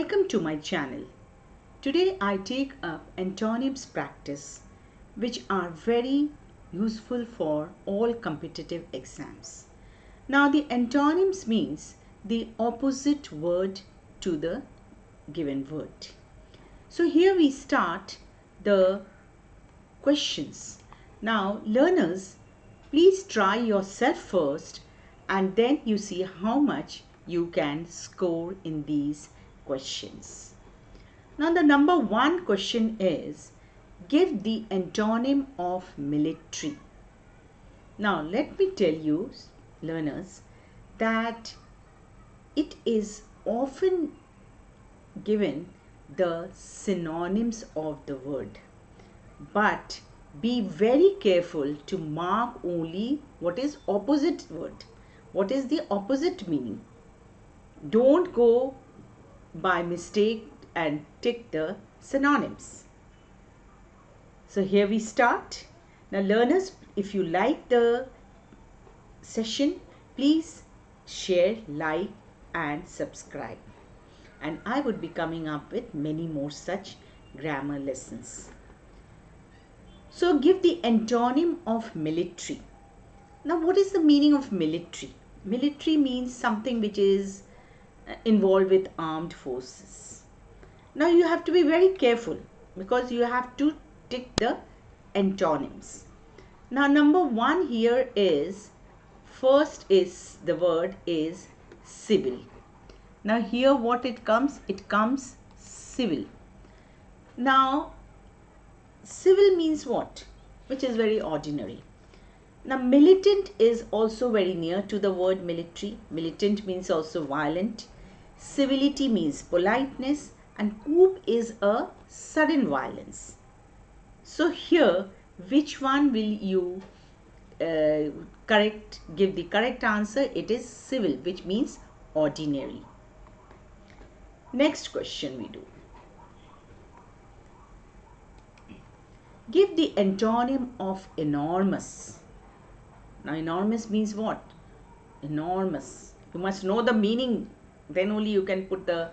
Welcome to my channel. Today I take up antonyms practice, which are very useful for all competitive exams. Now the antonyms means the opposite word to the given word. So here we start the questions. Now learners, please try yourself first and then you see how much you can score in these questions. Now the number one question is, give the antonym of military. Now let me tell you, learners, that it is often given the synonyms of the word, but be very careful to mark only what is opposite word, what is the opposite meaning. Don't go by mistake and tick the synonyms. So here we start. Now learners, if you like the session, please share, like and subscribe. And I would be coming up with many more such grammar lessons. So give the antonym of military. Now what is the meaning of military? Military means something which is involved with armed forces. Now you have to be very careful because you have to tick the antonyms. Now number one here is, first is the word is civil. Now here what it comes civil. Now civil means what? Which is very ordinary. Now militant is also very near to the word military. Militant means also violent. Civility means politeness, and coup is a sudden violence. So here, which one will you give the correct answer? It is civil, which means ordinary. Next question we do. Give the antonym of enormous. Now enormous means what? Enormous. You must know the meaning, then only you can put the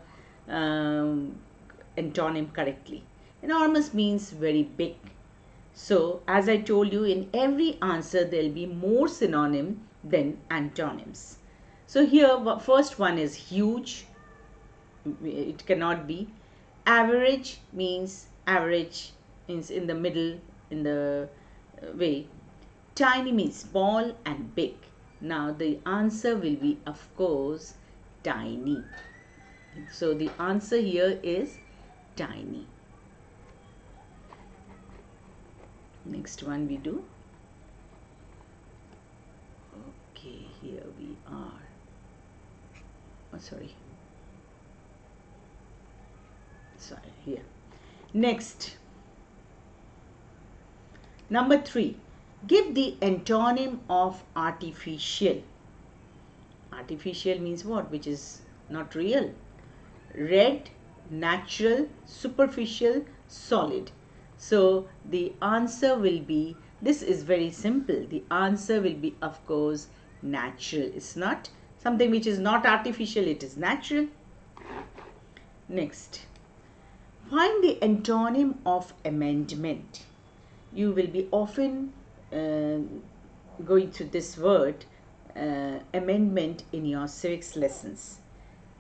antonym correctly. Enormous means very big. So as I told you, in every answer there will be more synonym than antonyms. So here first one is huge. It cannot be. Average means in the middle, in the way. Tiny means small and big. Now the answer will be, of course, tiny. So the answer here is tiny. Next one we do. Okay, here we are. Oh, sorry, here. Next. Number 3. Give the antonym of artificial. Artificial means what? Which is not real. Red, natural, superficial, solid. So the answer will be, this is very simple. The answer will be, of course, natural. It's not something which is not artificial, it is natural. Next. Find the antonym of amendment. You will be often going through this word amendment in your civics lessons.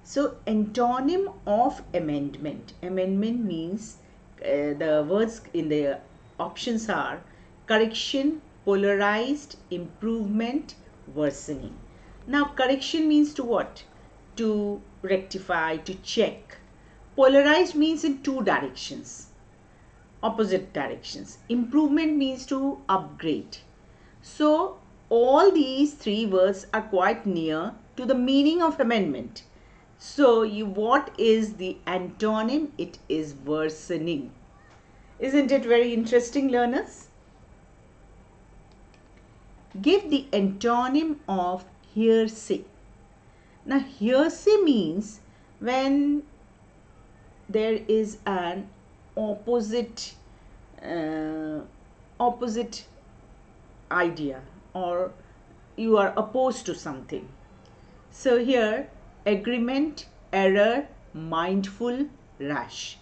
So antonym of amendment. Amendment means the words in the options are correction, polarized, improvement, worsening. Now correction means to what? To rectify, to check. Polarized means in two directions, opposite directions. Improvement means to upgrade. So all these three words are quite near to the meaning of amendment. So what is the antonym? It is worsening. Isn't it very interesting, learners? Give the antonym of hearsay. Now hearsay means when there is an opposite idea, or you are opposed to something. So here agreement, error, mindful, rash.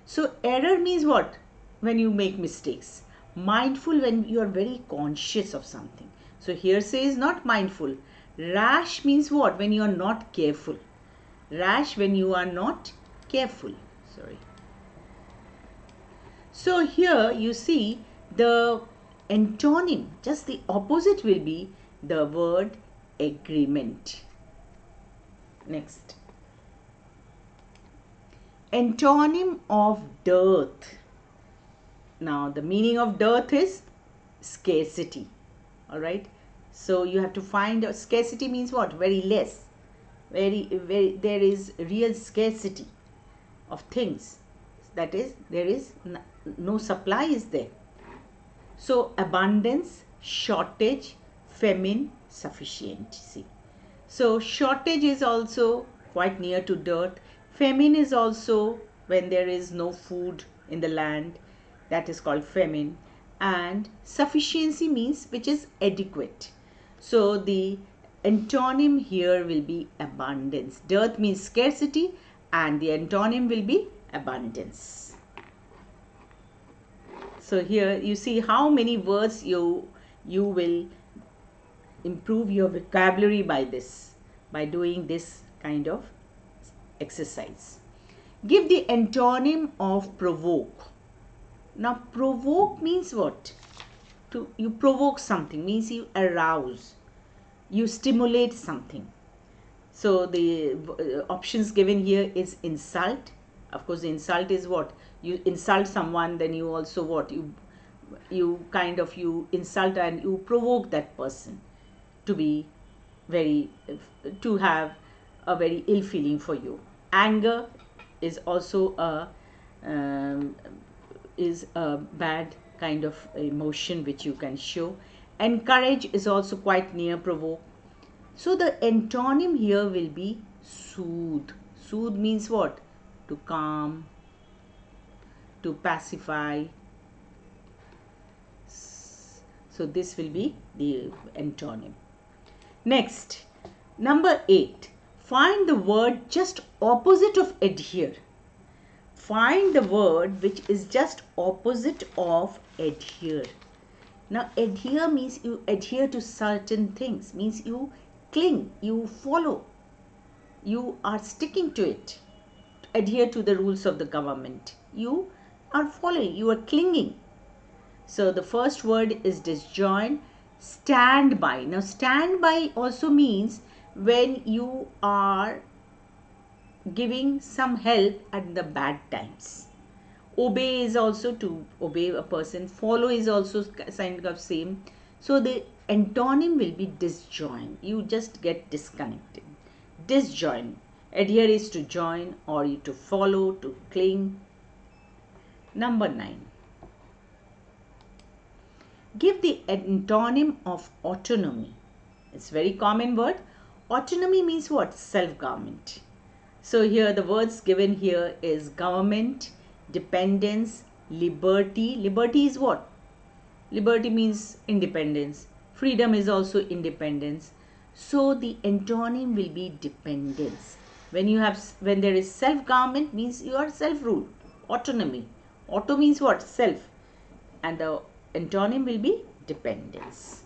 So error means what? When you make mistakes. Mindful, when you are very conscious of something. So hearsay is not mindful. Rash means what? When you are not careful. Rash when you are not careful. Sorry. So here you see the antonym, just the opposite will be the word agreement. Next. Antonym of dearth. Now the meaning of dearth is scarcity. Alright. So you have to find out, scarcity means what? Very less. Very, there is real scarcity of things. That is, there is no supply is there. So abundance, shortage, famine, sufficiency. So shortage is also quite near to dearth. Famine is also when there is no food in the land, that is called famine. And sufficiency means which is adequate. So the antonym here will be abundance. Dearth means scarcity and the antonym will be abundance. So here you see how many words you will improve your vocabulary by this, by doing this kind of exercise. Give the antonym of provoke. Now provoke means what? You provoke something, means you arouse, you stimulate something. So the options given here is insult. Of course the insult is what? You insult someone, then you also what? You kind of you insult and you provoke that person to be to have a very ill feeling for you. Anger is also a bad kind of emotion which you can show. Encourage is also quite near provoke. So the antonym here will be soothe. Soothe means what? To calm, to pacify. So this will be the antonym. Next, number 8. Find the word just opposite of adhere. Find the word which is just opposite of adhere. Now adhere means you adhere to certain things, means you cling, you follow, you are sticking to it. Adhere to the rules of the government. You are following, you are clinging. So the first word is disjoin. Stand by. Now stand by also means when you are giving some help at the bad times. Obey is also to obey a person. Follow is also kind of same. So the antonym will be disjoin. You just get disconnected. Disjoin. Adhere is to join or to follow, to cling. Number 9. Give the antonym of autonomy. It's a very common word. Autonomy means what? Self-government. So here the words given here is government, dependence, liberty. Liberty is what? Liberty means independence. Freedom is also independence. So the antonym will be dependence. When there is self-government means you are self-ruled. Autonomy. Auto means what? Self. And the antonym will be dependence.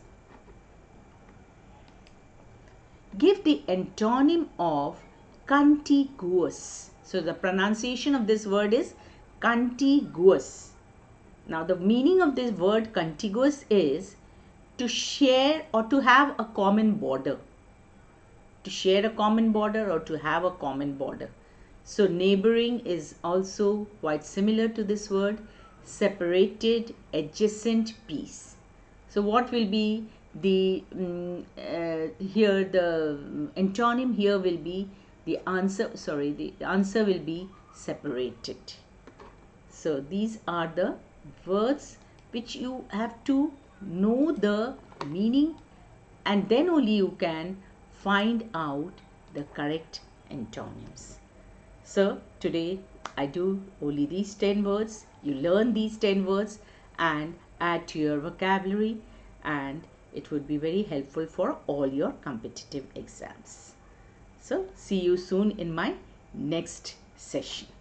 Give the antonym of contiguous. So the pronunciation of this word is contiguous. Now the meaning of this word contiguous is to share or to have a common border. To share a common border or to have a common border. So neighboring is also quite similar to this word. Separated, adjacent, piece. So what will be the here the antonym here will be the answer will be separated. So these are the words which you have to know the meaning and then only you can find out the correct antonyms. So today I do only these 10 words. You learn these 10 words and add to your vocabulary, and it would be very helpful for all your competitive exams. So see you soon in my next session.